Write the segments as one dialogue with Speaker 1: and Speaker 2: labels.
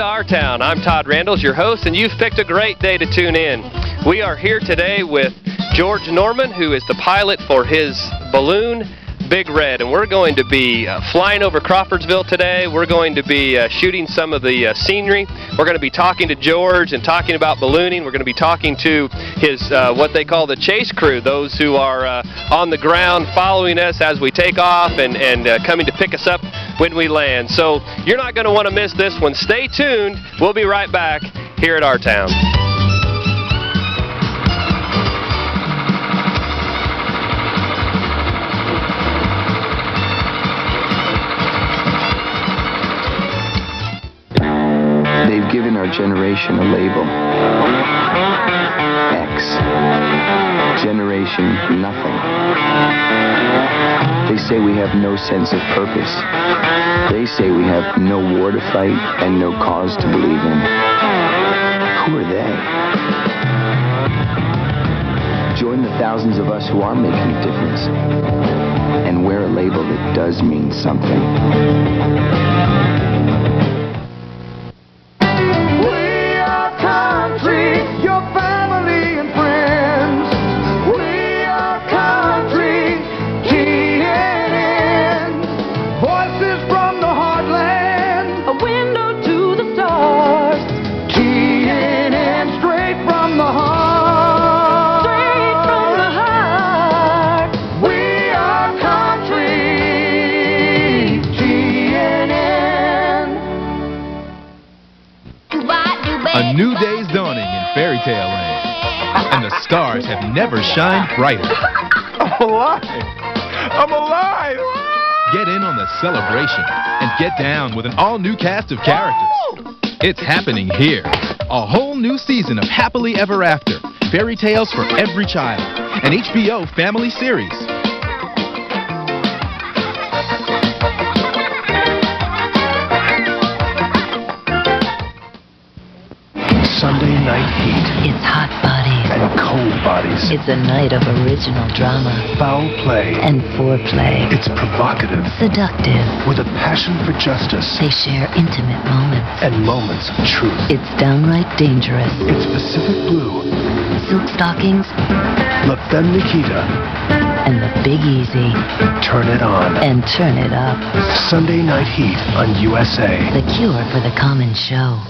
Speaker 1: Our Town. I'm Todd Randles, your host, and you've picked a great day to tune in. We are here today with George Norman, who is the pilot for his balloon Big Red, and we're going to be flying over Crawfordsville today. We're going to be shooting some of the scenery. We're going to be talking to George and talking about ballooning. We're going to be talking to his what they call the chase crew, those who are on the ground following us as we take off and coming to pick us up when we land. So you're not going to want to miss this one. Stay tuned. We'll be right back here at Our Town.
Speaker 2: They've given our generation a label. X. Generation nothing. They say we have no sense of purpose. They say we have no war to fight and no cause to believe in. Who are they? Join the thousands of us who are making a difference and wear a label that does mean something.
Speaker 3: A new day's dawning in fairy tale land, and the stars have never shined brighter.
Speaker 4: I'm alive! I'm alive!
Speaker 3: Get in on the celebration and get down with an all-new cast of characters. It's happening here. A whole new season of Happily Ever After, fairy tales for every child, an HBO family series.
Speaker 4: Sunday night heat.
Speaker 5: It's hot bodies.
Speaker 4: And cold bodies.
Speaker 5: It's a night of original drama.
Speaker 4: Foul play.
Speaker 5: And foreplay.
Speaker 4: It's provocative.
Speaker 5: Seductive.
Speaker 4: With a passion for justice.
Speaker 5: They share intimate moments.
Speaker 4: And moments of truth.
Speaker 5: It's downright dangerous.
Speaker 4: It's Pacific Blue.
Speaker 5: Silk stockings.
Speaker 4: La Femme Nikita.
Speaker 5: And the Big Easy.
Speaker 4: Turn it on.
Speaker 5: And turn it up.
Speaker 4: Sunday night heat on USA.
Speaker 5: The cure for the common show.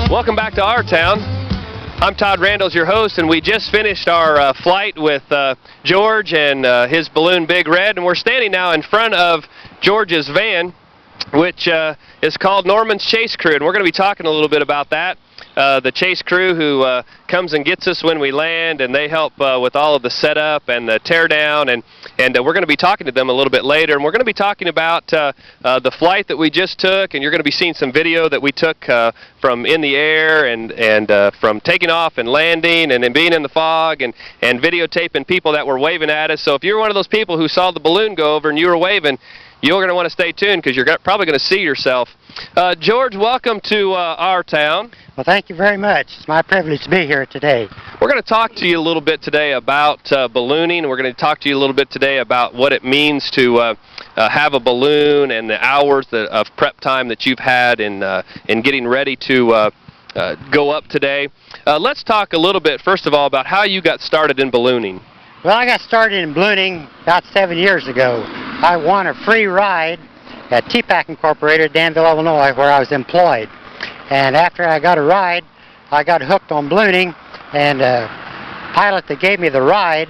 Speaker 1: Welcome back to Our Town. I'm Todd Randles, your host, and we just finished our flight with George and his balloon Big Red, and we're standing now in front of George's van, which is called Norman's Chase Crew, and we're going to be talking a little bit about that. The chase crew who comes and gets us when we land, and they help with all of the setup and the teardown, and we're going to be talking to them a little bit later, and we're going to be talking about the flight that we just took, and you're going to be seeing some video that we took from in the air and from taking off and landing and then being in the fog and videotaping people that were waving at us. So if you're one of those people who saw the balloon go over and you were waving, you're going to want to stay tuned because you're probably going to see yourself. George, welcome to Our Town.
Speaker 6: Well, thank you very much. It's my privilege to be here today.
Speaker 1: We're going to talk to you a little bit today about ballooning. We're going to talk to you a little bit today about what it means to have a balloon and the hours of prep time that you've had in getting ready to go up today. Let's talk a little bit, first of all, about how you got started in ballooning.
Speaker 6: Well, I got started in ballooning about 7 years ago. I won a free ride at TPAC Incorporated, Danville, Illinois, where I was employed. And after I got a ride, I got hooked on ballooning, and the pilot that gave me the ride,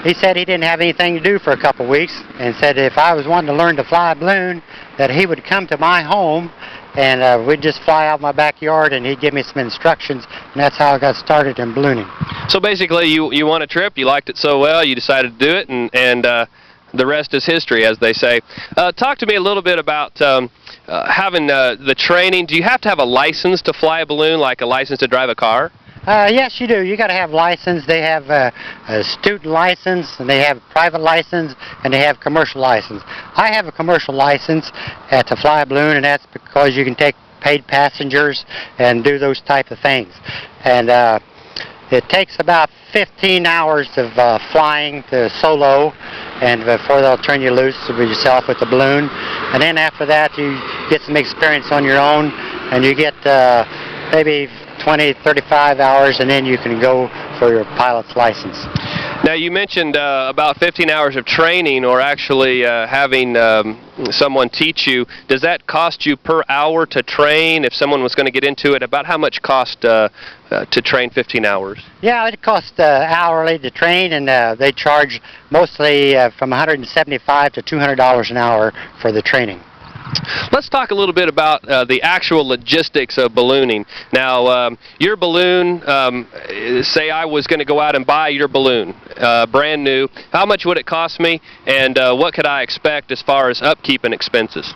Speaker 6: he said he didn't have anything to do for a couple weeks, and said if I was wanting to learn to fly a balloon, that he would come to my home, and we'd just fly out my backyard, and he'd give me some instructions, and that's how I got started in ballooning.
Speaker 1: So basically, you won a trip, you liked it so well, you decided to do it, and the rest is history, as they say. Talk to me a little bit about having the training. Do you have to have a license to fly a balloon, like a license to drive a car?
Speaker 6: Yes, you do. You got to have license. They have a student license, and they have private license, and they have commercial license. I have a commercial license to fly a balloon, and that's because you can take paid passengers and do those type of things. And it takes about 15 hours of flying to solo, and before they'll turn you loose with yourself with the balloon. And then after that, you get some experience on your own, and you get maybe 20, 35 hours, and then you can go for your pilot's license.
Speaker 1: Now, you mentioned about 15 hours of training, or actually having someone teach you. Does that cost you per hour to train? If someone was going to get into it, about how much cost to train 15 hours?
Speaker 6: Yeah, it costs hourly to train, and they charge mostly from $175 to $200 an hour for the training.
Speaker 1: Let's talk a little bit about the actual logistics of ballooning. Now, your balloon, say I was going to go out and buy your balloon, brand new. How much would it cost me, and what could I expect as far as upkeep and expenses?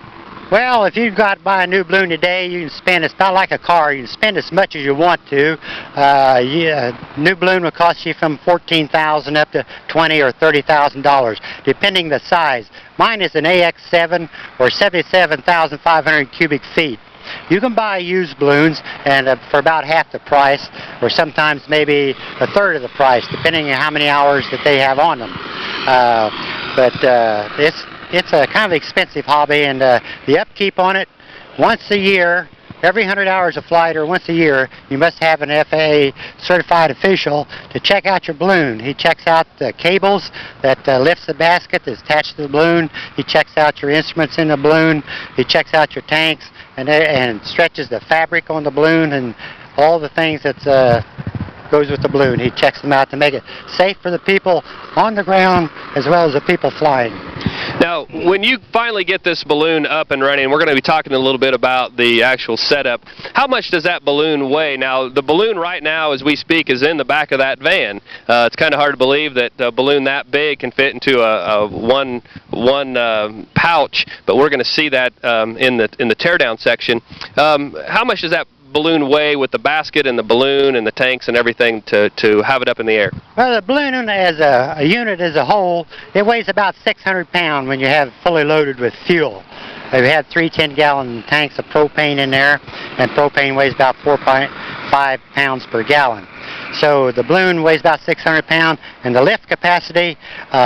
Speaker 6: Well, if you've got to buy a new balloon today, you can spend, it's not like a car, you can spend as much as you want to. New balloon will cost you from $14,000 up to $20,000 or $30,000, depending the size. Mine is an AX7 or 77,500 cubic feet. You can buy used balloons and for about half the price, or sometimes maybe a third of the price, depending on how many hours that they have on them. It's a kind of expensive hobby, and the upkeep on it, once a year, every 100 hours of flight or once a year, you must have an FAA certified official to check out your balloon. He checks out the cables that lifts the basket that's attached to the balloon. He checks out your instruments in the balloon. He checks out your tanks and stretches the fabric on the balloon and all the things that goes with the balloon. He checks them out to make it safe for the people on the ground as well as the people flying.
Speaker 1: Now, when you finally get this balloon up and running, we're going to be talking a little bit about the actual setup. How much does that balloon weigh? Now, the balloon right now, as we speak, is in the back of that van. It's kind of hard to believe that a balloon that big can fit into a one pouch, but we're going to see that in the teardown section. How much does that balloon weigh with the basket and the balloon and the tanks and everything to have it up in the air?
Speaker 6: Well, the balloon as a unit as a whole, it weighs about 600 pounds when you have it fully loaded with fuel. We have 3 10-gallon tanks of propane in there, and propane weighs about 4.5 pounds per gallon. So the balloon weighs about 600 pounds, and the lift capacity,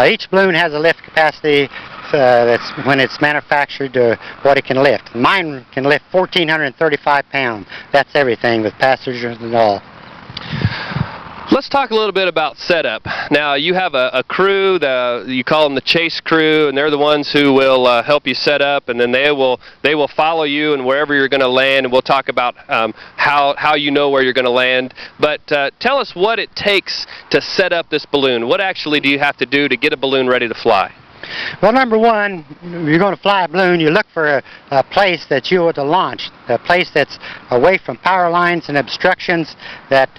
Speaker 6: each balloon has a lift capacity that's when it's manufactured to what it can lift. Mine can lift 1,435 pounds. That's everything with passengers and all.
Speaker 1: Let's talk a little bit about setup. Now, you have a crew, you call them the chase crew, and they're the ones who will help you set up, and then they will follow you and wherever you're going to land, and we'll talk about how you know where you're going to land. But tell us what it takes to set up this balloon. What actually do you have to do to get a balloon ready to fly?
Speaker 6: Well, number one, you're going to fly a balloon, you look for a place that you want to launch, a place that's away from power lines and obstructions, that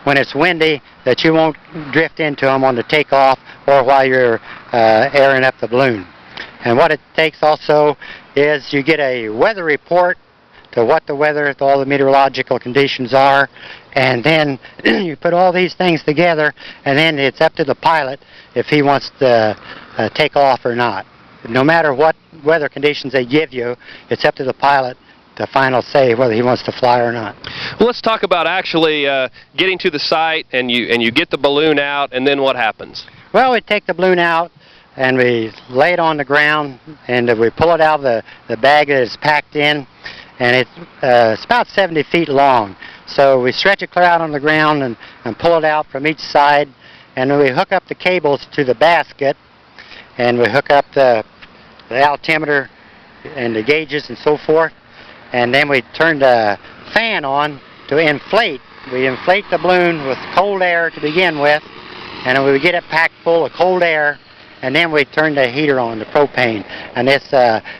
Speaker 6: when it's windy, that you won't drift into them on the takeoff or while you're airing up the balloon. And what it takes also is you get a weather report to what the weather, all the meteorological conditions are, and then you put all these things together, and then it's up to the pilot if he wants to take off or not. No matter what weather conditions they give you, it's up to the pilot to final say whether he wants to fly or not.
Speaker 1: Well, let's talk about actually getting to the site, and you get the balloon out, and then what happens?
Speaker 6: Well, we take the balloon out, and we lay it on the ground, and we pull it out of the bag that it's packed in, and it's about 70 feet long. So we stretch it clear out on the ground and pull it out from each side, and then we hook up the cables to the basket, and we hook up the altimeter and the gauges and so forth, and then we turn the fan on to inflate. We inflate the balloon with cold air to begin with, and we get it packed full of cold air, and then we turn the heater on, the propane, and this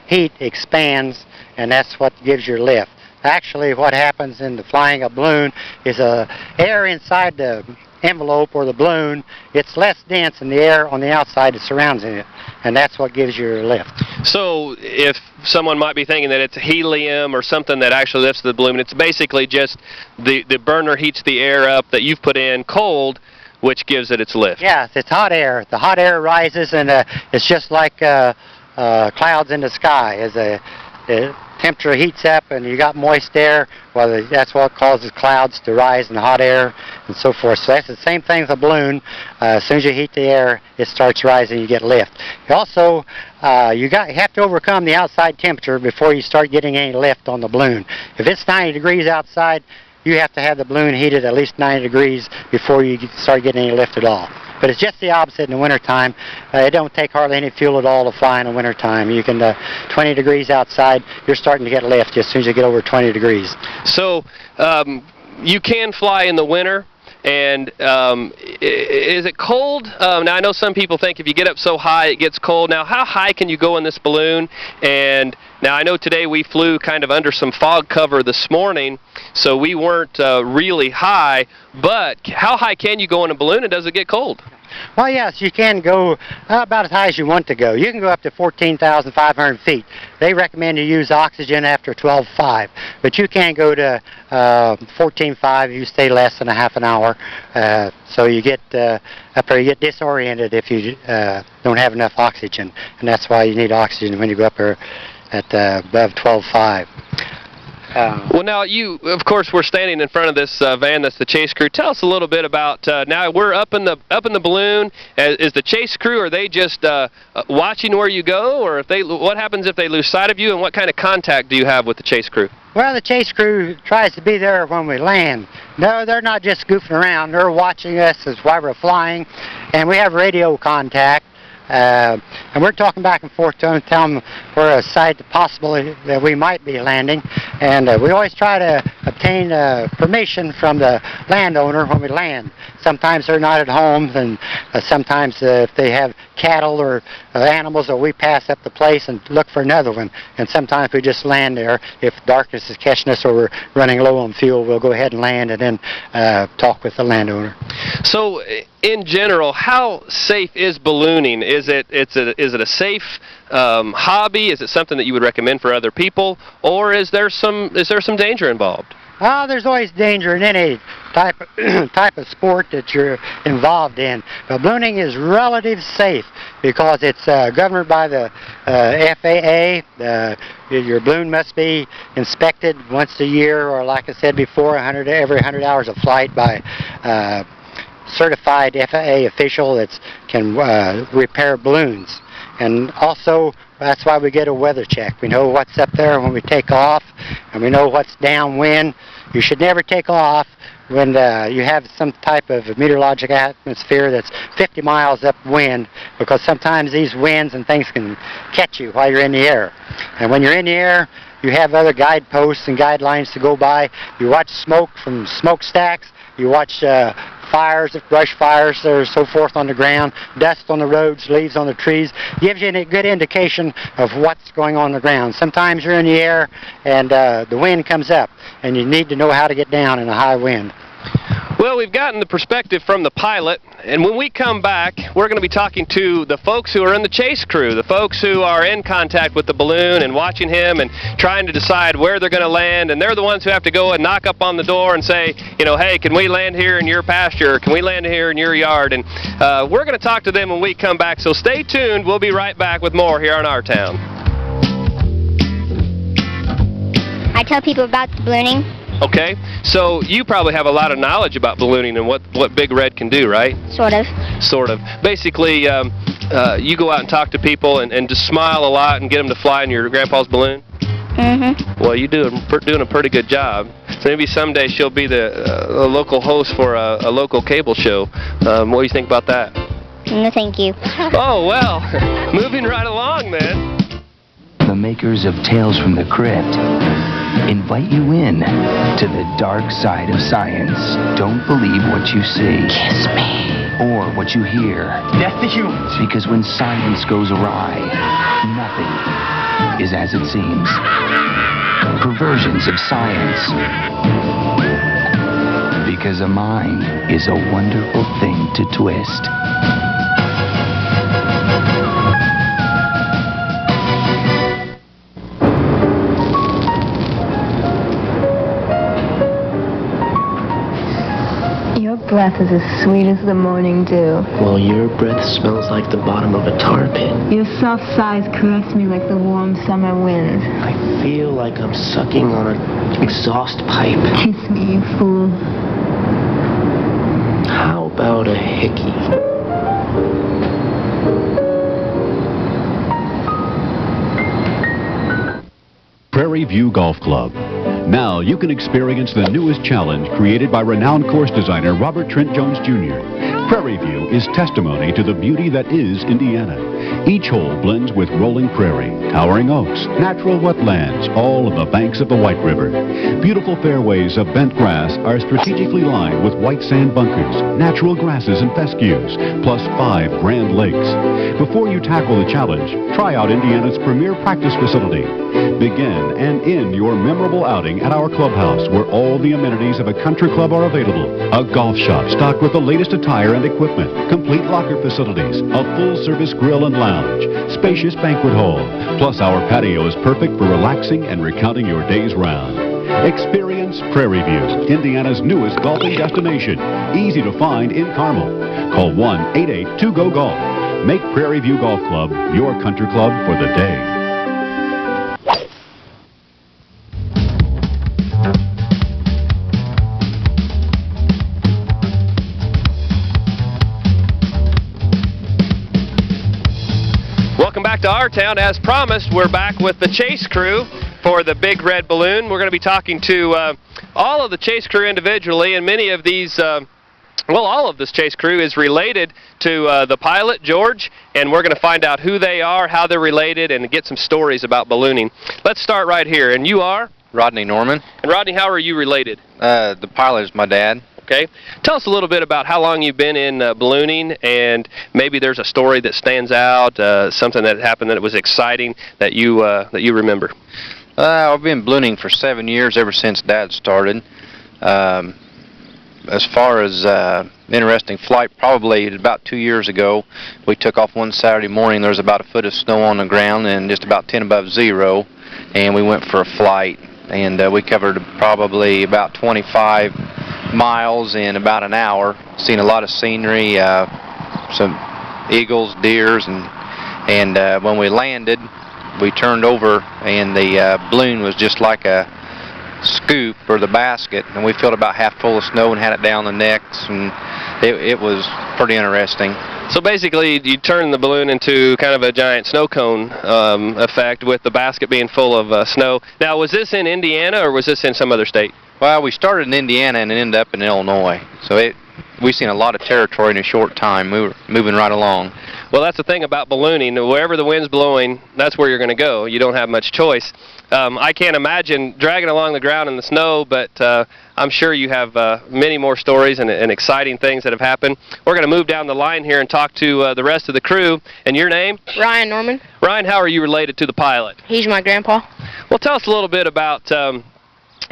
Speaker 6: heat expands, and that's what gives your lift. Actually, what happens in the flying a balloon is air inside the envelope or the balloon, it's less dense than the air on the outside that surrounds it, and that's what gives you your lift.
Speaker 1: So if someone might be thinking that it's helium or something that actually lifts the balloon, it's basically just the burner heats the air up that you've put in cold, which gives it its lift.
Speaker 6: Yes, it's hot air. The hot air rises, and it's just like clouds in the sky. As the temperature heats up and you got moist air, well, that's what causes clouds to rise in hot air and so forth. So that's the same thing with a balloon. As soon as you heat the air, it starts rising, you get lift. Also, you have to overcome the outside temperature before you start getting any lift on the balloon. If it's 90 degrees outside, you have to have the balloon heated at least 90 degrees before you start getting any lift at all. But it's just the opposite in the wintertime. It don't take hardly any fuel at all to fly in the wintertime. You can, 20 degrees outside, you're starting to get lift as soon as you get over 20 degrees.
Speaker 1: So you can fly in the winter, and is it cold? Now, I know some people think if you get up so high, it gets cold. Now, how high can you go in this balloon? And now, I know today we flew kind of under some fog cover this morning, so we weren't really high, but how high can you go in a balloon, and does it get cold?
Speaker 6: Well, yes, you can go about as high as you want to go. You can go up to 14,500 feet. They recommend you use oxygen after 12.5, but you can't go to 14.5 if you stay less than a half an hour. So you get up there, you get disoriented if you don't have enough oxygen, and that's why you need oxygen when you go up there at above 12.5.
Speaker 1: Well, now you, of course, we're standing in front of this van that's the chase crew. Tell us a little bit about now we're up in the balloon. Is the chase crew, are they just watching where you go, or what happens if they lose sight of you, and what kind of contact do you have with the chase crew?
Speaker 6: Well, the chase crew tries to be there when we land. No, they're not just goofing around. They're watching us as while we're flying, and we have radio contact. And we're talking back and forth to them, telling them we're a site possible that we might be landing. And we always try to obtain permission from the landowner when we land. Sometimes they're not at home, and sometimes if they have cattle or animals, or we pass up the place and look for another one. And sometimes we just land there. If darkness is catching us or we're running low on fuel, we'll go ahead and land and then talk with the landowner.
Speaker 1: So, in general, how safe is ballooning? Is it a safe hobby? Is it something that you would recommend for other people, or is there some danger involved?
Speaker 6: There's always danger in any type of sport that you're involved in. But ballooning is relatively safe because it's governed by the FAA. Your balloon must be inspected once a year, or like I said before, every 100 hours of flight by certified FAA official that can repair balloons. And also, that's why we get a weather check. We know what's up there when we take off, and we know what's downwind. You should never take off when you have some type of meteorological atmosphere that's 50 miles upwind, because sometimes these winds and things can catch you while you're in the air. And when you're in the air, you have other guideposts and guidelines to go by. You watch smoke from smokestacks. You watch fires, brush fires, or so forth on the ground, dust on the roads, leaves on the trees. Gives you a good indication of what's going on the ground. Sometimes you're in the air and the wind comes up, and you need to know how to get down in a high wind.
Speaker 1: Well, we've gotten the perspective from the pilot, and when we come back, we're going to be talking to the folks who are in the chase crew, the folks who are in contact with the balloon and watching him and trying to decide where they're going to land, and they're the ones who have to go and knock up on the door and say, hey, can we land here in your pasture? Can we land here in your yard? And we're going to talk to them when we come back, so stay tuned. We'll be right back with more here on Our Town.
Speaker 7: I tell people about the ballooning.
Speaker 1: Okay, so you probably have a lot of knowledge about ballooning and what Big Red can do, right?
Speaker 7: Sort of.
Speaker 1: Sort of. Basically, you go out and talk to people and just smile a lot and get them to fly in your grandpa's balloon?
Speaker 7: Mm-hmm.
Speaker 1: Well, you're doing a pretty good job. So maybe someday she'll be the local host for a local cable show. What do you think about that?
Speaker 7: No, thank you.
Speaker 1: Oh, well, moving right along then.
Speaker 2: The makers of Tales from the Crypt invite you in to the dark side of science. Don't believe what you see.
Speaker 5: Kiss me.
Speaker 2: Or what you hear.
Speaker 6: That's the humans.
Speaker 2: Because when science goes awry, nothing is as it seems. Perversions of science. Because a mind is a wonderful thing to twist.
Speaker 8: breath is as sweet as the morning dew.
Speaker 9: Well, your breath smells like the bottom of a tar pit.
Speaker 8: Your soft sighs caress me like the warm summer wind.
Speaker 9: I feel like I'm sucking on an exhaust pipe.
Speaker 8: Kiss me, you fool.
Speaker 9: How about a hickey?
Speaker 10: Prairie View Golf Club. Now you can experience the newest challenge created by renowned course designer Robert Trent Jones Jr. Prairie View is testimony to the beauty that is Indiana. Each hole blends with rolling prairie, towering oaks, natural wetlands, all of the banks of the White River. Beautiful fairways of bent grass are strategically lined with white sand bunkers, natural grasses and fescues, plus 5 grand lakes. Before you tackle the challenge, try out Indiana's premier practice facility. Begin and end your memorable outing at our clubhouse, where all the amenities of a country club are available. A golf shop stocked with the latest attire and equipment, complete locker facilities, a full-service grill and lounge, spacious banquet hall. Plus, our patio is perfect for relaxing and recounting your day's round. Experience Prairie View, Indiana's newest golfing destination. Easy to find in Carmel. Call 1-888-2GO-GOLF. Make Prairie View Golf Club your country club for the day.
Speaker 1: Welcome back to our town. As promised, we're back with the chase crew for the Big Red Balloon. We're going to be talking to all of the chase crew individually, and many of these, all of this chase crew is related to the pilot, George, and we're going to find out who they are, how they're related, and get some stories about ballooning. Let's start right here. And you are?
Speaker 11: Rodney Norman.
Speaker 1: And Rodney, how are you related?
Speaker 11: The pilot is my dad.
Speaker 1: Okay. Tell us a little bit about how long you've been in ballooning, and maybe there's a story that stands out, something that happened that was exciting that you remember.
Speaker 11: I've been ballooning for 7 years, ever since Dad started. As far as interesting flight, probably about 2 years ago, we took off one Saturday morning. There was about a foot of snow on the ground and just about 10 above zero, and we went for a flight, and we covered probably about 25 miles in about an hour. Seen a lot of scenery, some eagles, deers, and when we landed, we turned over, and the balloon was just like a scoop or the basket, and we filled about half full of snow and had it down the necks, and it was pretty interesting.
Speaker 1: So basically, you turn the balloon into kind of a giant snow cone effect, with the basket being full of snow. Now, was this in Indiana or was this in some other state?
Speaker 11: Well, we started in Indiana and ended up in Illinois, so we've seen a lot of territory in a short time. We were moving right along.
Speaker 1: Well, that's the thing about ballooning. Wherever the wind's blowing, that's where you're going to go. You don't have much choice. I can't imagine dragging along the ground in the snow, but I'm sure you have many more stories and exciting things that have happened. We're going to move down the line here and talk to the rest of the crew. And your name?
Speaker 12: Ryan Norman.
Speaker 1: Ryan, how are you related to the pilot?
Speaker 12: He's my grandpa.
Speaker 1: Well, tell us a little bit about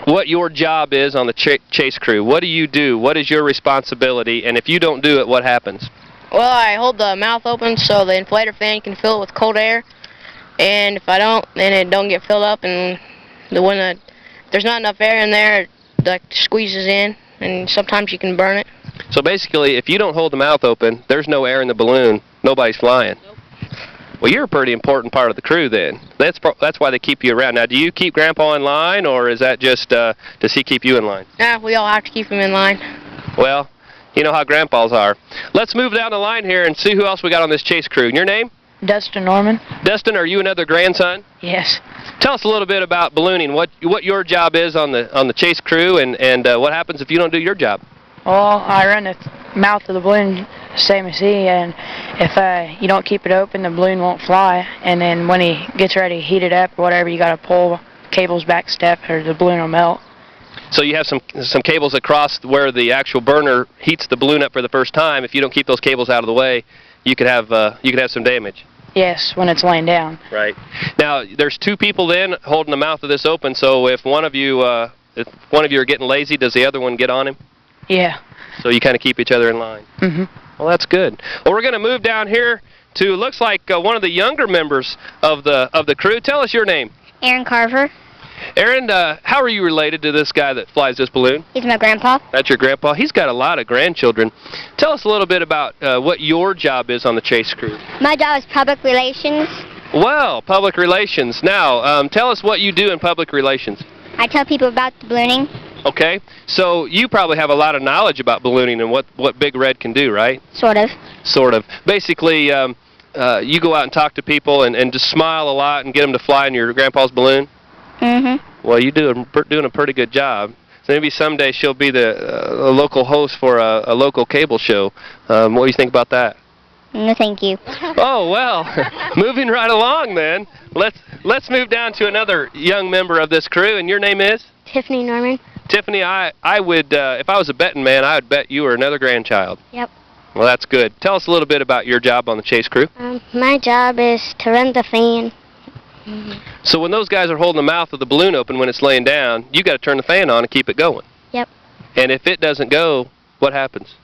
Speaker 1: what your job is on the chase crew. What do you do? What is your responsibility? And if you don't do it, what happens?
Speaker 12: Well, I hold the mouth open so the inflator fan can fill it with cold air. And if I don't, then it don't get filled up, and when there's not enough air in there, it like squeezes in, and sometimes you can burn it.
Speaker 1: So basically, if you don't hold the mouth open, there's no air in the balloon, nobody's flying. Nope. Well, you're a pretty important part of the crew then. That's why they keep you around. Now, do you keep Grandpa in line, or is that just, does he keep you in line?
Speaker 12: Nah, we all have to keep him in line.
Speaker 1: Well, you know how grandpas are. Let's move down the line here and see who else we got on this chase crew. Your name?
Speaker 12: Dustin Norman.
Speaker 1: Dustin, are you another grandson?
Speaker 12: Yes.
Speaker 1: Tell us a little bit about ballooning, what your job is on the chase crew, and what happens if you don't do your job.
Speaker 13: Well, I run the mouth of the balloon, same as he, and if you don't keep it open, the balloon won't fly, and then when he gets ready to heat it up or whatever, you got to pull cables back step or the balloon will melt.
Speaker 1: So you have some cables across where the actual burner heats the balloon up for the first time. If you don't keep those cables out of the way, you could have some damage.
Speaker 13: Yes, when it's laying down.
Speaker 1: Right. Now, there's two people then holding the mouth of this open, so if one of you are getting lazy, does the other one get on him?
Speaker 13: Yeah.
Speaker 1: So you kind of keep each other in line.
Speaker 13: Mm-hmm.
Speaker 1: Well, that's good. Well, we're going to move down here to, looks like one of the younger members of the crew. Tell us your name.
Speaker 7: Aaron Carver.
Speaker 1: Aaron, how are you related to this guy that flies this balloon?
Speaker 7: He's my grandpa.
Speaker 1: That's your grandpa. He's got a lot of grandchildren. Tell us a little bit about what your job is on the chase crew.
Speaker 7: My job is public relations.
Speaker 1: Well, public relations. Now, tell us what you do in public relations.
Speaker 7: I tell people about the ballooning.
Speaker 1: Okay, so you probably have a lot of knowledge about ballooning and what Big Red can do, right?
Speaker 7: Sort of.
Speaker 1: Sort of. Basically, you go out and talk to people and just smile a lot and get them to fly in your grandpa's balloon?
Speaker 7: Mm-hmm.
Speaker 1: Well, you're doing a pretty good job. So maybe someday she'll be the local host for a local cable show. What do you think about that?
Speaker 7: No, thank you.
Speaker 1: Oh, well, moving right along then. Let's move down to another young member of this crew, and your name is?
Speaker 7: Tiffany Norman.
Speaker 1: Tiffany, I would, if I was a betting man, I would bet you were another grandchild.
Speaker 7: Yep.
Speaker 1: Well, that's good. Tell us a little bit about your job on the chase crew.
Speaker 7: My job is to run the fan.
Speaker 1: So when those guys are holding the mouth of the balloon open when it's laying down, you got to turn the fan on and keep it going.
Speaker 7: Yep.
Speaker 1: And if it doesn't go, what happens?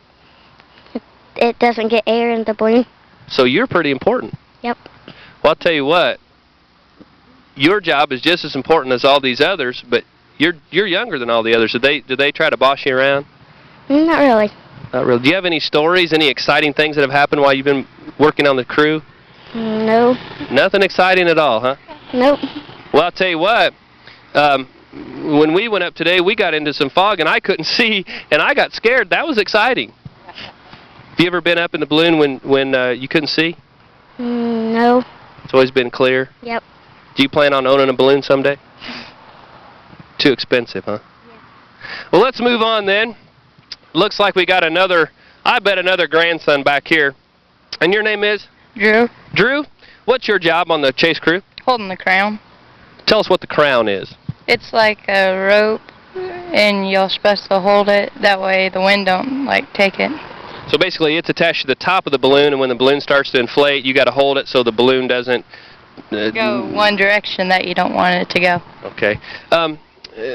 Speaker 7: It doesn't get air in the balloon.
Speaker 1: So you're pretty important.
Speaker 7: Yep.
Speaker 1: Well, I'll tell you what. Your job is just as important as all these others, but you're younger than all the others. Did they try to boss you around?
Speaker 7: Not really.
Speaker 1: Not really. Do you have any stories, any exciting things that have happened while you've been working on the crew?
Speaker 7: No.
Speaker 1: Nothing exciting at all, huh?
Speaker 7: Nope.
Speaker 1: Well, I'll tell you what. When we went up today, we got into some fog, and I couldn't see, and I got scared. That was exciting. Have you ever been up in the balloon when you couldn't see?
Speaker 7: No.
Speaker 1: It's always been clear?
Speaker 7: Yep.
Speaker 1: Do you plan on owning a balloon someday? Too expensive, huh? Yeah. Well, let's move on then. Looks like we got another grandson back here. And your name is?
Speaker 13: Drew.
Speaker 1: Drew, what's your job on the chase crew?
Speaker 13: Holding the crown.
Speaker 1: Tell us what the crown is.
Speaker 13: It's like a rope, and you're supposed to hold it. That way the wind don't, take it.
Speaker 1: So basically it's attached to the top of the balloon, and when the balloon starts to inflate, you got to hold it so the balloon doesn't...
Speaker 13: go one direction that you don't want it to go.
Speaker 1: Okay.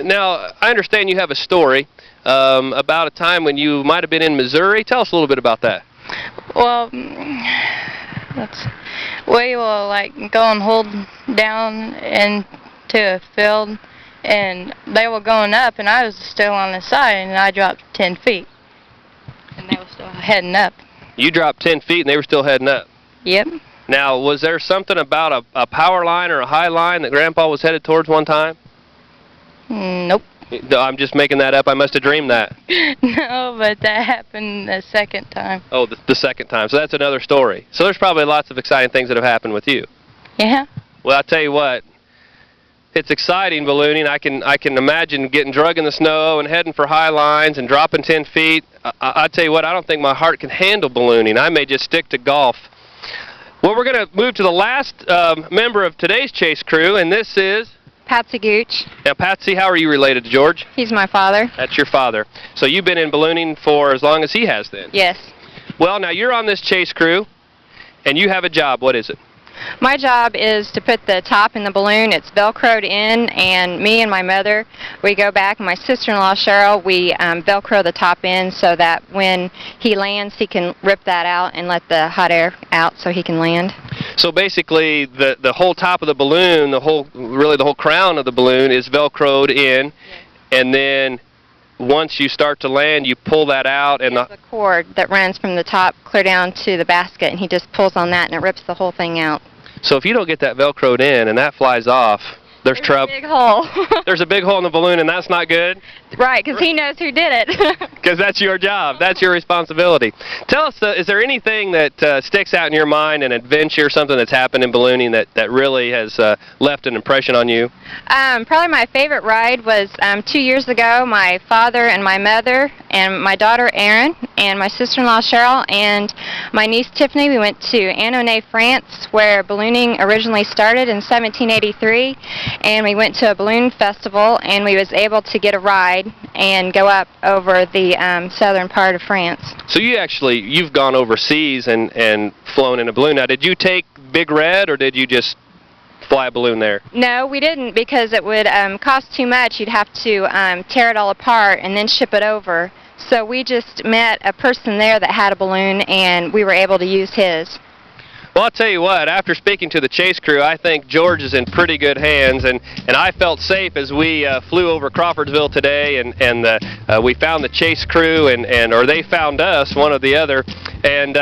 Speaker 1: Now, I understand you have a story about a time when you might have been in Missouri. Tell us a little bit about that.
Speaker 13: Well, we will go and hold down into a field, and they were going up, and I was still on the side, and I dropped 10 feet, and they were still heading up.
Speaker 1: You dropped 10 feet, and they were still heading up?
Speaker 13: Yep.
Speaker 1: Now, was there something about a power line or a high line that Grandpa was headed towards one time?
Speaker 13: Nope.
Speaker 1: No, I'm just making that up. I must have dreamed that.
Speaker 13: No, but that happened the second time.
Speaker 1: Oh, the second time. So that's another story. So there's probably lots of exciting things that have happened with you.
Speaker 13: Yeah.
Speaker 1: Well, I'll tell you what. It's exciting ballooning. I can imagine getting drug in the snow and heading for high lines and dropping 10 feet. I'll tell you what, I don't think my heart can handle ballooning. I may just stick to golf. Well, we're going to move to the last member of today's chase crew, and this is...
Speaker 14: Patsy Gooch.
Speaker 1: Now, Patsy, how are you related to George?
Speaker 14: He's my father.
Speaker 1: That's your father. So you've been in ballooning for as long as he has then?
Speaker 14: Yes.
Speaker 1: Well, now you're on this chase crew, and you have a job. What is it?
Speaker 14: My job is to put the top in the balloon. It's Velcroed in, and me and my mother, we go back, and my sister-in-law, Cheryl, we Velcro the top in so that when he lands, he can rip that out and let the hot air out so he can land.
Speaker 1: So basically, the whole top of the balloon, the whole crown of the balloon is Velcroed in, and then once you start to land, you pull that out, and
Speaker 14: there's a cord that runs from the top clear down to the basket, and he just pulls on that, and it rips the whole thing out.
Speaker 1: So if you don't get that Velcroed in and that flies off, there's trouble.
Speaker 14: There's a big hole.
Speaker 1: There's a big hole in the balloon, and that's not good?
Speaker 14: Right, because he knows who did it.
Speaker 1: Because that's your job. That's your responsibility. Tell us, is there anything that sticks out in your mind, an adventure, something that's happened in ballooning that really has left an impression on you?
Speaker 14: Probably my favorite ride was 2 years ago. My father and my mother and my daughter Erin and my sister-in-law Cheryl and my niece Tiffany, we went to Annonay, France, where ballooning originally started in 1783. And we went to a balloon festival, and we was able to get a ride and go up over the southern part of France.
Speaker 1: So you've gone overseas and flown in a balloon. Now, did you take Big Red, or did you just fly a balloon there?
Speaker 14: No, we didn't, because it would cost too much. You'd have to tear it all apart and then ship it over. So we just met a person there that had a balloon, and we were able to use his.
Speaker 1: Well, I'll tell you what, after speaking to the chase crew, I think George is in pretty good hands, and I felt safe as we flew over Crawfordsville today, and we found the chase crew, or they found us, one or the other, and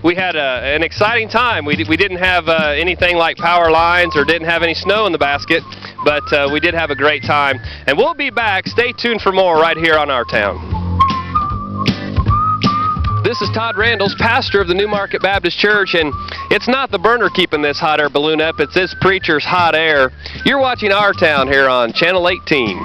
Speaker 1: we had an exciting time. We didn't have anything like power lines or didn't have any snow in the basket, but we did have a great time. And we'll be back. Stay tuned for more right here on Our Town. This is Todd Randles, pastor of the New Market Baptist Church, and it's not the burner keeping this hot air balloon up, it's this preacher's hot air. You're watching Our Town here on Channel 18.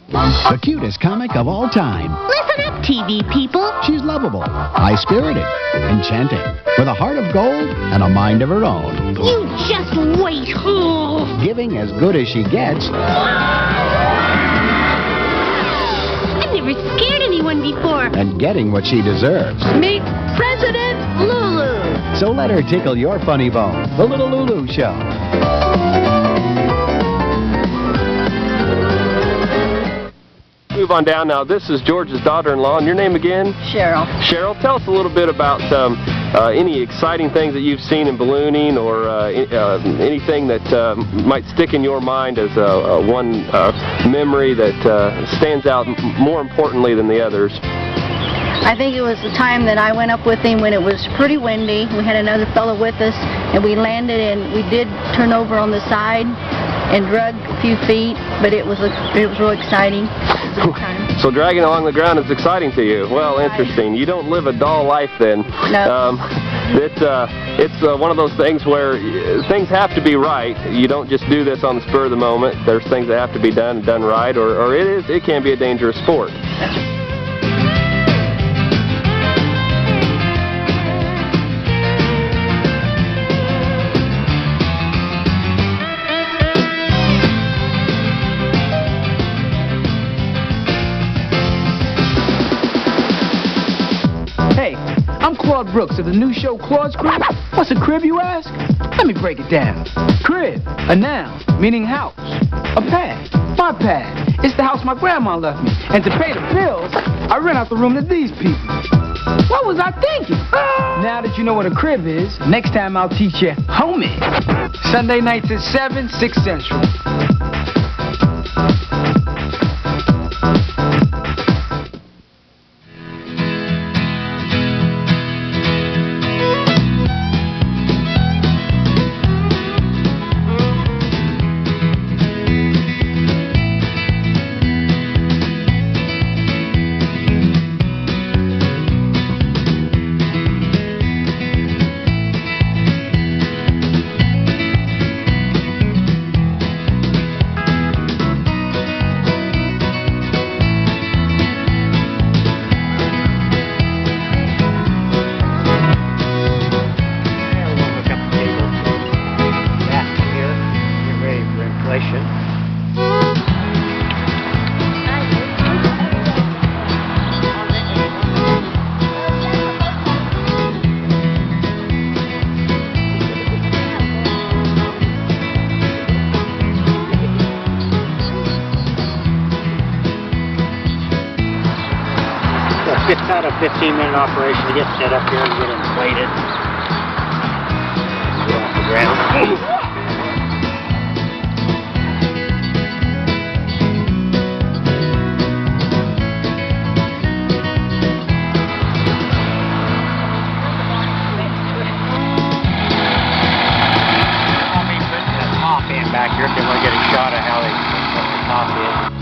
Speaker 15: The cutest comic of all time.
Speaker 16: Listen up, TV people.
Speaker 15: She's lovable, high-spirited, enchanting, with a heart of gold and a mind of her own.
Speaker 16: You just wait.
Speaker 15: Giving as good as she gets.
Speaker 16: I've never scared anyone before.
Speaker 15: And getting what she deserves.
Speaker 16: Meet President Lulu.
Speaker 15: So let her tickle your funny bone. The Little Lulu Show.
Speaker 1: Move on down now. This is George's daughter-in-law, and your name again?
Speaker 17: Cheryl.
Speaker 1: Cheryl, tell us a little bit about any exciting things that you've seen in ballooning, or anything that might stick in your mind as one memory that stands out more importantly than the others.
Speaker 17: I think it was the time that I went up with him when it was pretty windy. We had another fellow with us, and we landed, and we did turn over on the side and drug a few feet, but it was real exciting. It was a good time.
Speaker 1: So dragging along the ground is exciting to you. Well, interesting. You don't live a dull life then.
Speaker 17: No.
Speaker 1: It's one of those things where things have to be right. You don't just do this on the spur of the moment. There's things that have to be done right, or it can be a dangerous sport.
Speaker 18: Claude Brooks of the new show Claude's Crib. What's a crib, you ask? Let me break it down. Crib, a noun, meaning house. A pad, my pad. It's the house my grandma left me. And to pay the bills, I rent out the room to these people. What was I thinking? Now that you know what a crib is, next time I'll teach you homie. Sunday nights at 7, 6 Central.
Speaker 6: It's about a 15-minute operation to get set up here and get inflated. Get off the ground. Back here if they want to get a shot of how what the top is.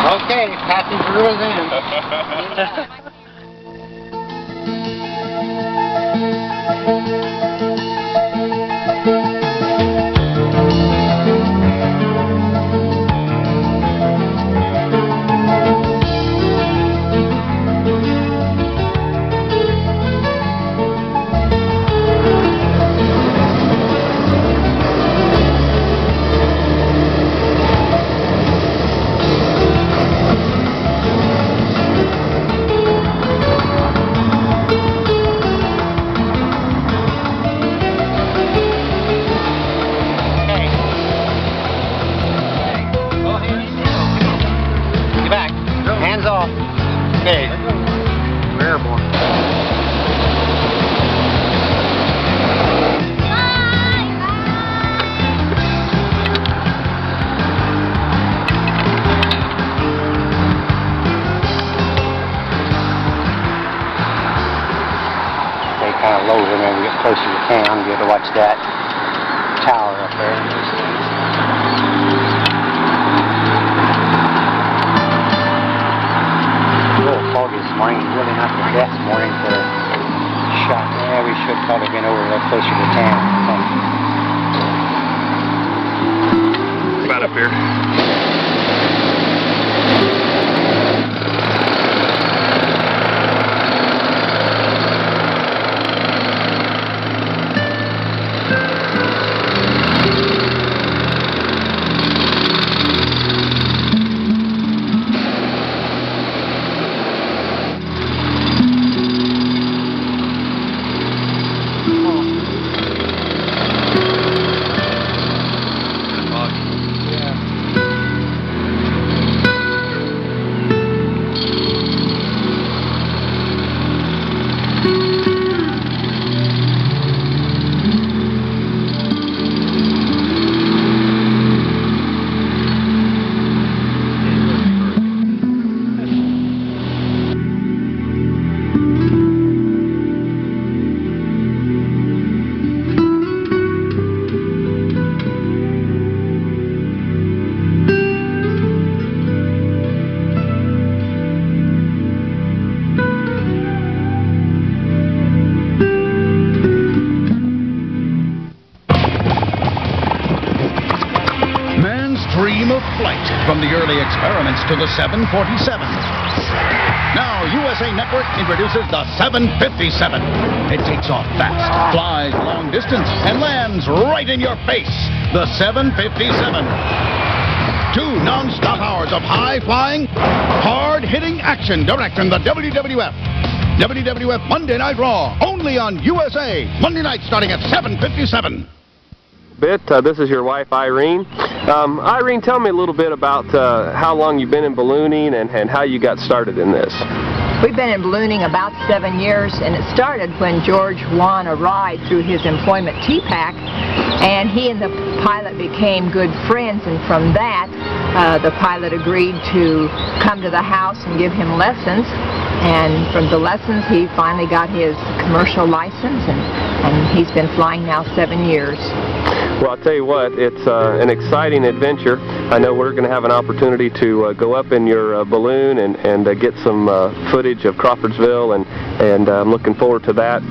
Speaker 6: Okay, passenger is in. Okay. We're airborne. Stay kind of low here, maybe we get closer to town, be able to watch that tower up there. Foggy this morning, really not the best morning for a shot. Yeah, we should probably been over a little closer to town, I think.
Speaker 1: About up here.
Speaker 15: From the early experiments to the 747. Now, USA Network introduces the 757. It takes off fast, flies long distance, and lands right in your face. The 757. 2 non-stop hours of high-flying, hard-hitting action direct from the WWF. WWF Monday Night Raw, only on USA. Monday night starting at 7:57.
Speaker 1: This is your wife, Irene. Irene, tell me a little bit about how long you've been in ballooning and how you got started in this.
Speaker 19: We've been in ballooning about 7 years, and it started when George won a ride through his employment TPAC, and he and the pilot became good friends, and from that, the pilot agreed to come to the house and give him lessons, and from the lessons he finally got his commercial license, and he's been flying now 7 years.
Speaker 1: Well, I'll tell you what, it's an exciting adventure. I know we're going to have an opportunity to go up in your balloon and get some footage of Crawfordsville, and I'm looking forward to that.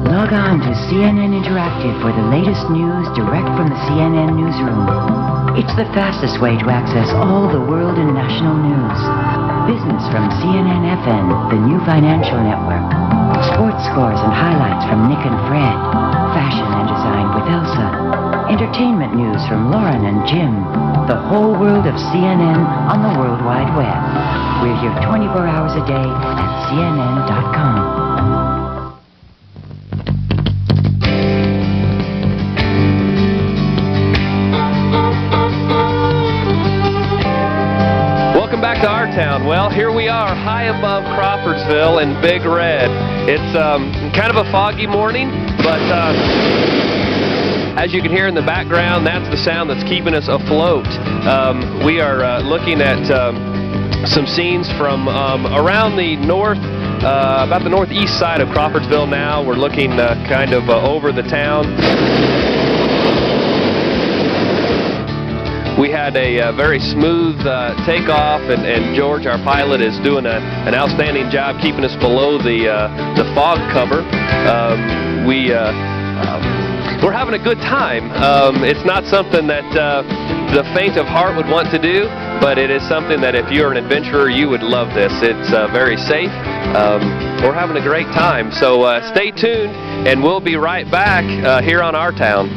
Speaker 5: Log on to CNN Interactive for the latest news direct from the CNN newsroom. It's the fastest way to access all the world and national news. Business from CNN FN, the new financial network. Sports scores and highlights from Nick and Fred. Fashion and design with Elsa. Entertainment news from Lauren and Jim. The whole world of CNN on the World Wide Web. We're here 24 hours a day at CNN.com.
Speaker 1: To our town. Well, here we are high above Crawfordsville in Big Red. It's kind of a foggy morning, but as you can hear in the background, that's the sound that's keeping us afloat. We are looking at some scenes from around the north, about the northeast side of Crawfordsville now. We're looking kind of over the town. We had a very smooth takeoff, and George, our pilot, is doing an outstanding job keeping us below the fog cover. We're having a good time. It's not something that the faint of heart would want to do, but it is something that if you're an adventurer, you would love this. It's very safe. We're having a great time. So stay tuned, and we'll be right back here on Our Town.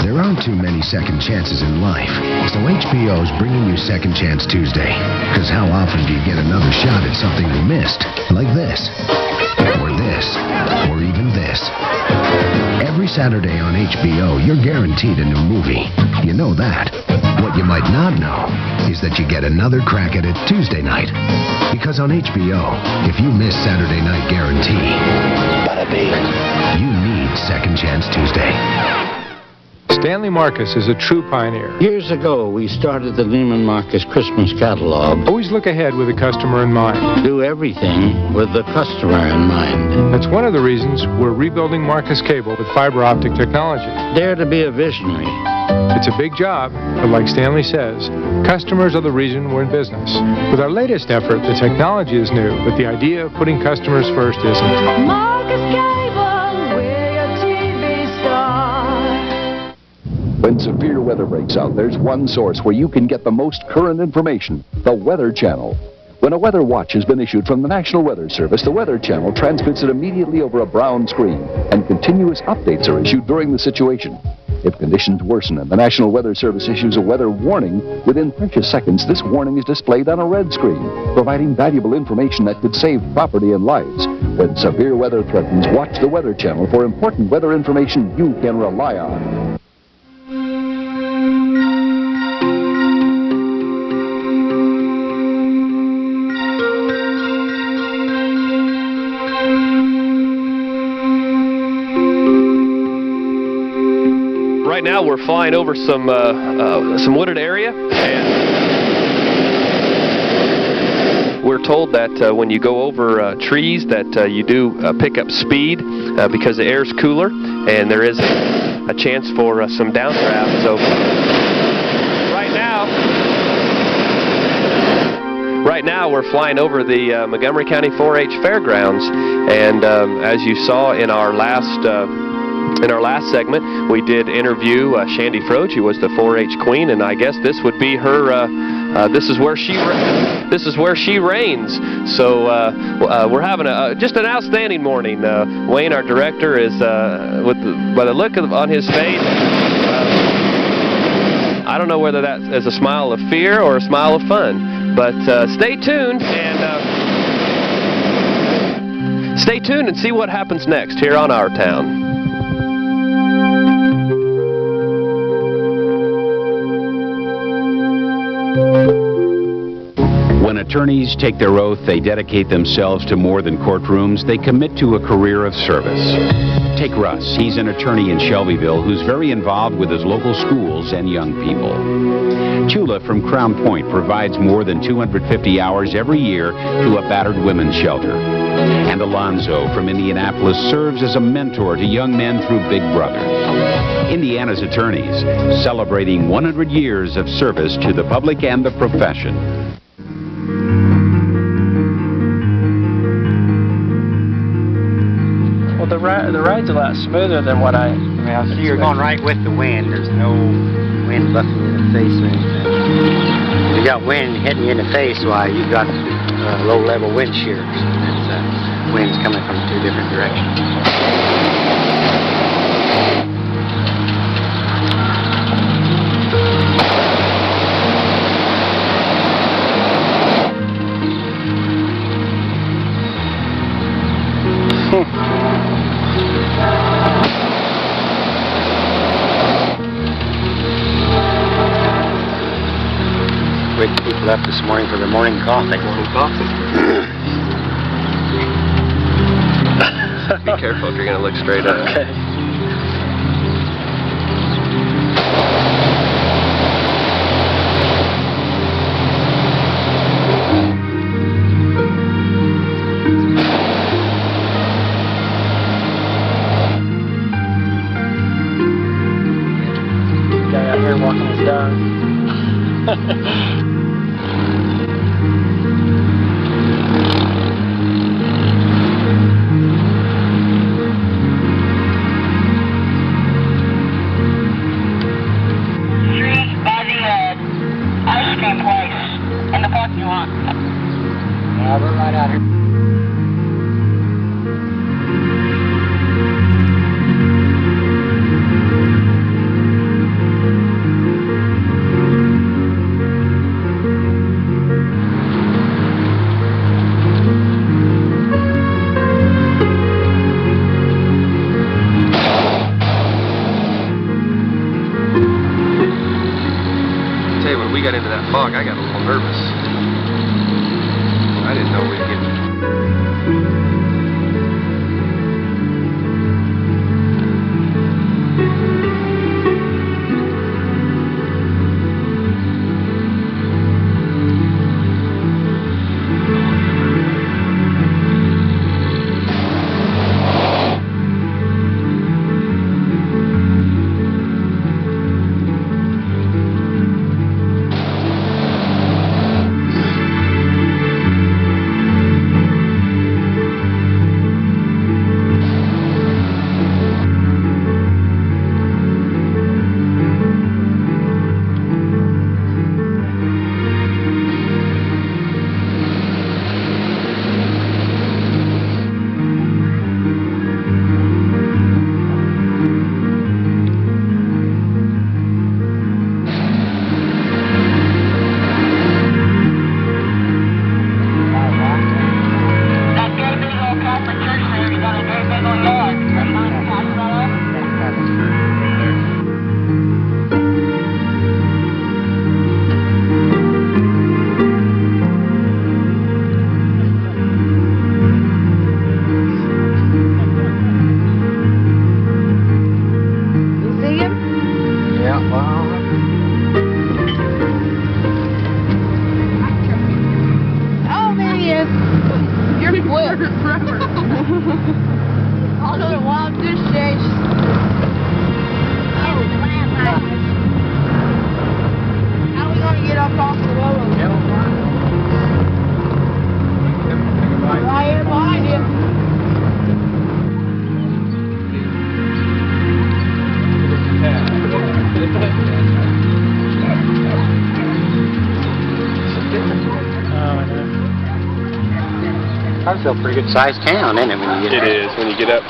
Speaker 20: There aren't too many second chances in life, so HBO's bringing you Second Chance Tuesday. Because how often do you get another shot at something you missed? Like this, or even this. Every Saturday on HBO, you're guaranteed a new movie. You know that. What you might not know is that you get another crack at it Tuesday night. Because on HBO, if you miss Saturday Night Guarantee, bada bing, you need Second Chance Tuesday.
Speaker 21: Stanley Marcus is a true pioneer.
Speaker 22: Years ago, we started the Neiman Marcus Christmas catalog.
Speaker 21: Always look ahead with the customer in mind.
Speaker 22: Do everything with the customer in mind.
Speaker 21: That's one of the reasons we're rebuilding Marcus Cable with fiber optic technology.
Speaker 22: Dare to be a visionary.
Speaker 21: It's a big job, but like Stanley says, customers are the reason we're in business. With our latest effort, the technology is new, but the idea of putting customers first isn't.
Speaker 23: Marcus Cable, we're your TV star.
Speaker 24: When severe weather breaks out, there's one source where you can get the most current information, the Weather Channel. When a weather watch has been issued from the National Weather Service, the Weather Channel transmits it immediately over a brown screen, and continuous updates are issued during the situation. If conditions worsen and the National Weather Service issues a weather warning, within precious seconds this warning is displayed on a red screen, providing valuable information that could save property and lives. When severe weather threatens, watch the Weather Channel for important weather information you can rely on.
Speaker 1: Right now we're flying over some wooded area, and we're told that when you go over trees that you do pick up speed because the air's cooler, and there is a chance for some downdraft. So right now we're flying over the Montgomery County 4-H Fairgrounds, and as you saw in our last segment, we did interview Shandy Froge, who was the 4-H queen, and I guess this would be her. This is where she reigns. So we're having just an outstanding morning. Wayne, our director, is by the look on his face. I don't know whether that is a smile of fear or a smile of fun, but stay tuned and see what happens next here on Our Town.
Speaker 10: When attorneys take their oath, they dedicate themselves to more than courtrooms. They commit to a career of service. Take Russ. He's an attorney in Shelbyville who's very involved with his local schools and young people. Chula from Crown Point provides more than 250 hours every year to a battered women's shelter. And Alonzo from Indianapolis serves as a mentor to young men through Big Brother. Indiana's attorneys, celebrating 100 years of service to the public and the profession.
Speaker 25: Well, the ride's a lot smoother than what I
Speaker 6: see you're going right with the wind. There's no wind buffing you in the face or anything. If you got wind hitting you in the face, why, you've got low-level wind shear. That's winds coming from two different directions. Wake people up this morning for their morning coffee.
Speaker 1: careful if you're going to look straight up.
Speaker 25: Okay. Guy out here walking his dog.
Speaker 6: We're right out here.
Speaker 1: Tell you, when we got into that fog, I got a little nervous. I didn't know we'd get...
Speaker 6: Crawfordsville, pretty good sized town, isn't it? When you get
Speaker 1: It is when you get up.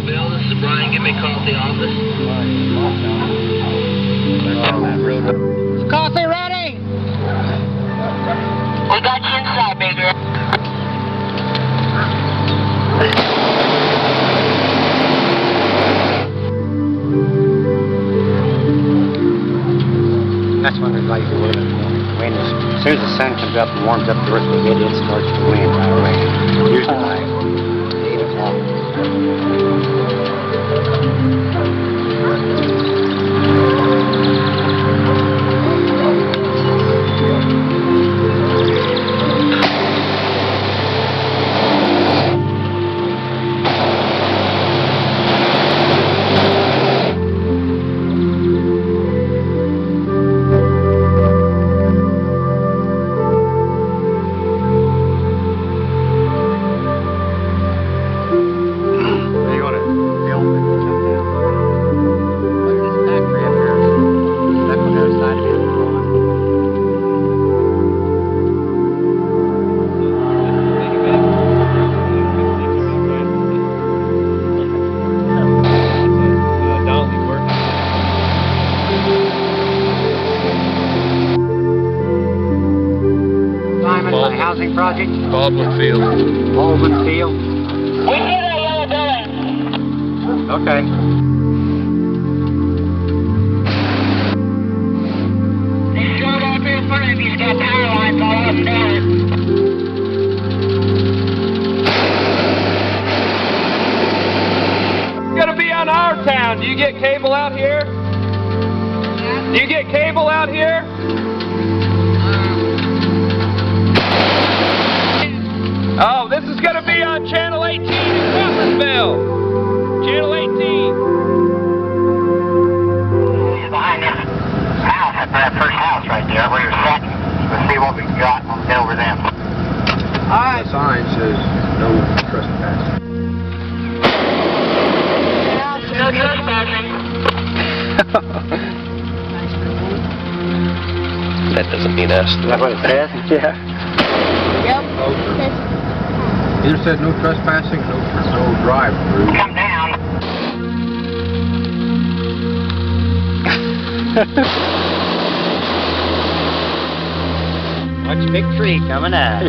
Speaker 2: Bill, this is Brian. Give me a call at the office.
Speaker 6: Is coffee ready?
Speaker 2: We got you inside, baby.
Speaker 6: That's when there's lazy wind. Wind is, as soon as the sun comes up and warms up the rest of the it starts to wind right away. Usually like 8 o'clock. Housing project?
Speaker 1: Baldwin Field.
Speaker 6: Baldwin Field?
Speaker 2: We see that yellow building.
Speaker 6: Okay.
Speaker 1: Do you get cable out here? Oh, this is going to be on Channel 18 in Crawfordsville. Channel 18.
Speaker 6: Behind this house, that first house right there, where you're sitting. Let's see what we got over them.
Speaker 3: The sign says no trespassing.
Speaker 2: No trespassing.
Speaker 1: That doesn't mean us.
Speaker 6: Is that what it says? Yeah.
Speaker 7: Yep.
Speaker 3: Either said no trespassing, no drive-through.
Speaker 6: Come down. Watch a big tree coming out.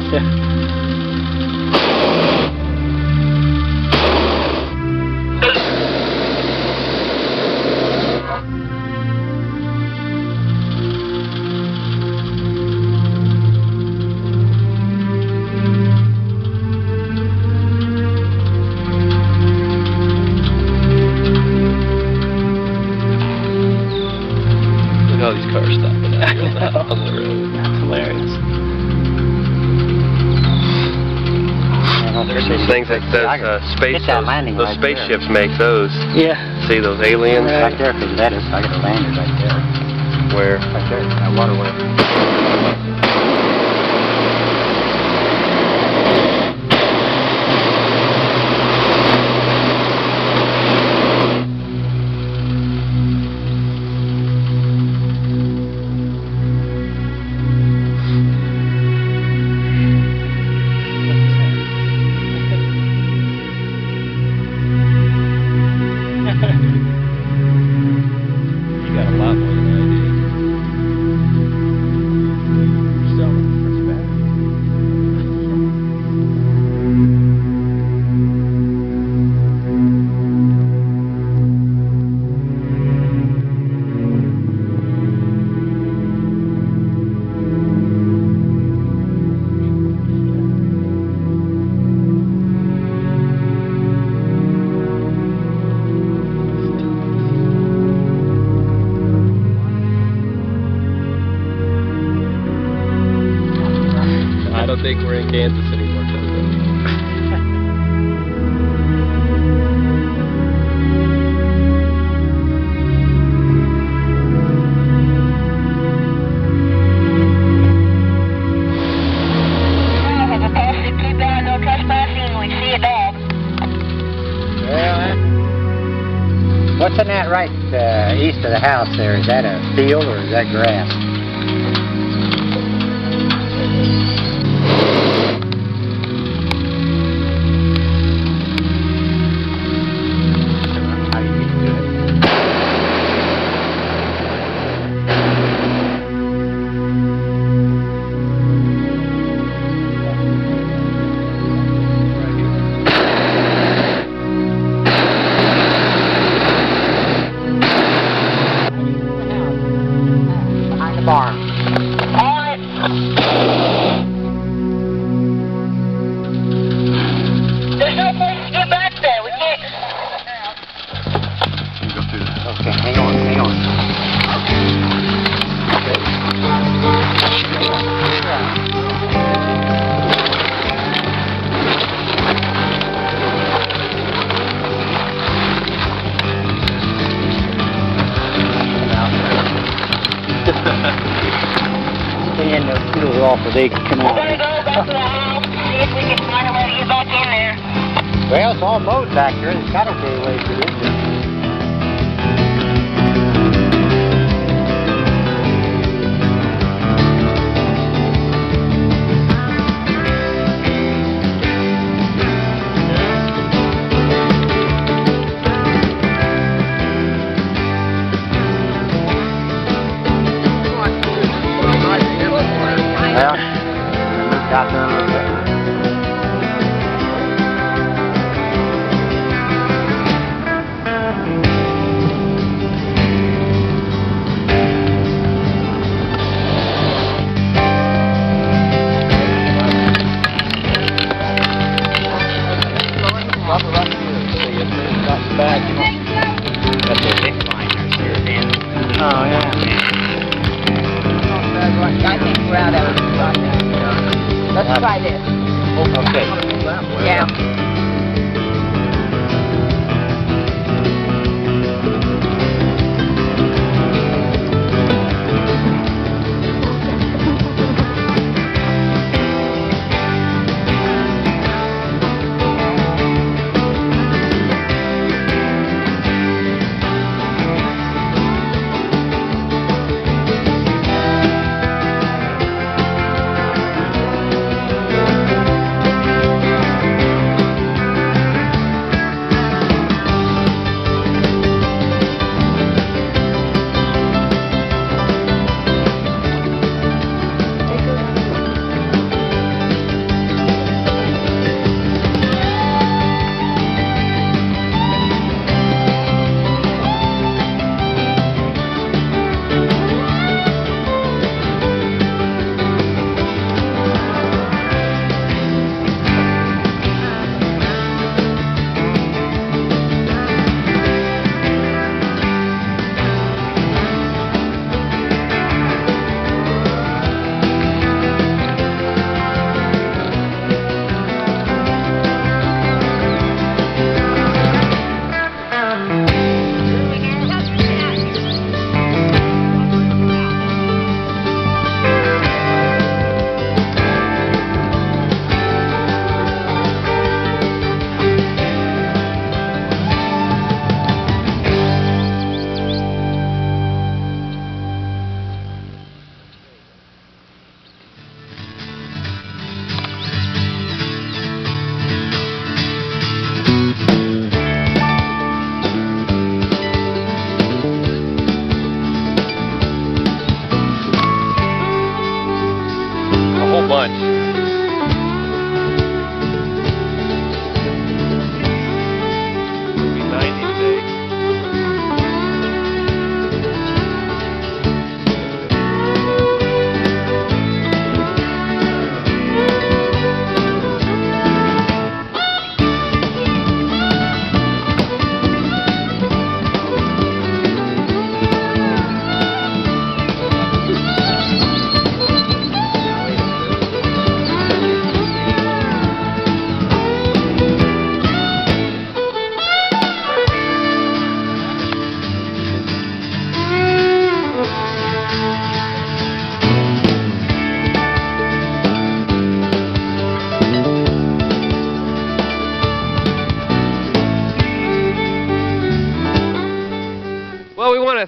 Speaker 1: Look at all these cars stopping out on the road. That's hilarious. There's some things that those spaceships make those.
Speaker 6: Yeah.
Speaker 1: See those aliens?
Speaker 6: Right there for the lettuce. I got a lander right there.
Speaker 1: Where?
Speaker 6: Right there, that waterway.
Speaker 1: You got a lot more than I do. I don't think we're in Kansas anymore, Todd.
Speaker 6: What's in that right east of the house there? Is that a field or is that grass? Barn.
Speaker 2: There's no place to get back there. We can't.
Speaker 6: Okay, hang on. And those needles off so they can come out.
Speaker 2: We're gonna go back to the house and see if we can find a way to get back in there.
Speaker 6: Well, it's all mowed back there. There's got to be a way to get in there. Well, I moved out there a little bit. Oh, yeah.
Speaker 19: we're out of it right now. Let's try this.
Speaker 3: Okay.
Speaker 19: Yeah.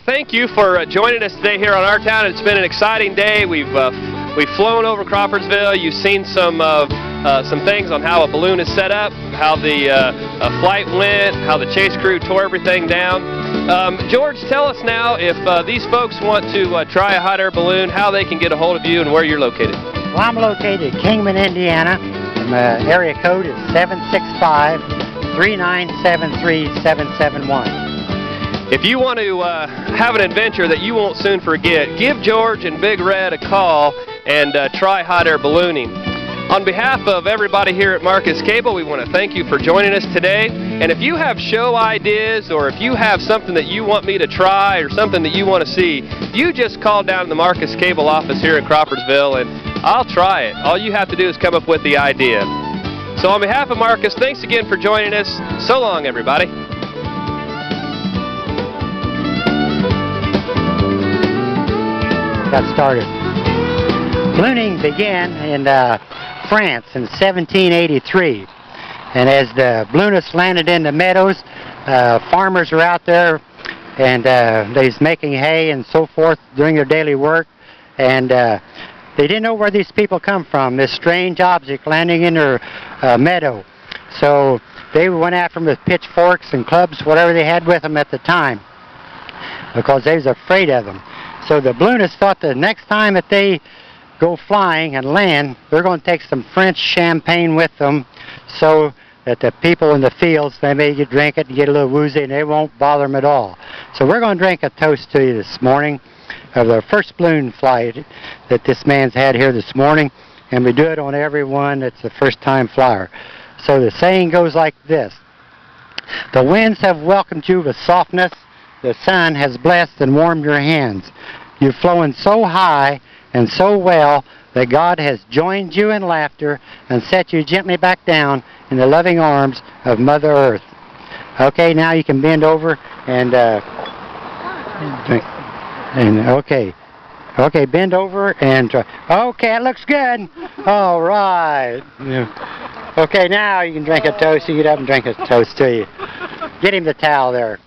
Speaker 1: Thank you for joining us today here on Our Town. It's been an exciting day. We've flown over Crawfordsville. You've seen some things on how a balloon is set up, how the flight went, how the chase crew tore everything down. George, tell us now if these folks want to try a hot air balloon, how they can get a hold of you and where you're located.
Speaker 6: Well, I'm located in Kingman, Indiana. My area code is 765-3973-771.
Speaker 1: If you want to have an adventure that you won't soon forget, give George and Big Red a call and try hot air ballooning. On behalf of everybody here at Marcus Cable, we want to thank you for joining us today. And if you have show ideas or if you have something that you want me to try or something that you want to see, you just call down to the Marcus Cable office here in Crawfordsville and I'll try it. All you have to do is come up with the idea. So on behalf of Marcus, thanks again for joining us. So long, everybody.
Speaker 6: Got started. Ballooning began in France in 1783, and as the balloonists landed in the meadows, farmers were out there and they's making hay and so forth doing their daily work, and they didn't know where these people come from, this strange object landing in their meadow. So they went after them with pitchforks and clubs, whatever they had with them at the time, because they was afraid of them. So the balloonists thought the next time that they go flying and land, they're going to take some French champagne with them so that the people in the fields, they may drink it and get a little woozy and they won't bother them at all. So we're going to drink a toast to you this morning of the first balloon flight that this man's had here this morning, and we do it on everyone that's a first-time flyer. So the saying goes like this: the winds have welcomed you with softness, the sun has blessed and warmed your hands. You've flown so high and so well that God has joined you in laughter and set you gently back down in the loving arms of Mother Earth. Okay, now you can bend over and drink. And okay, bend over and try. Okay, it looks good. All right. Yeah. Okay, now you can drink a toast. You get up and drink a toast to you. Get him the towel there.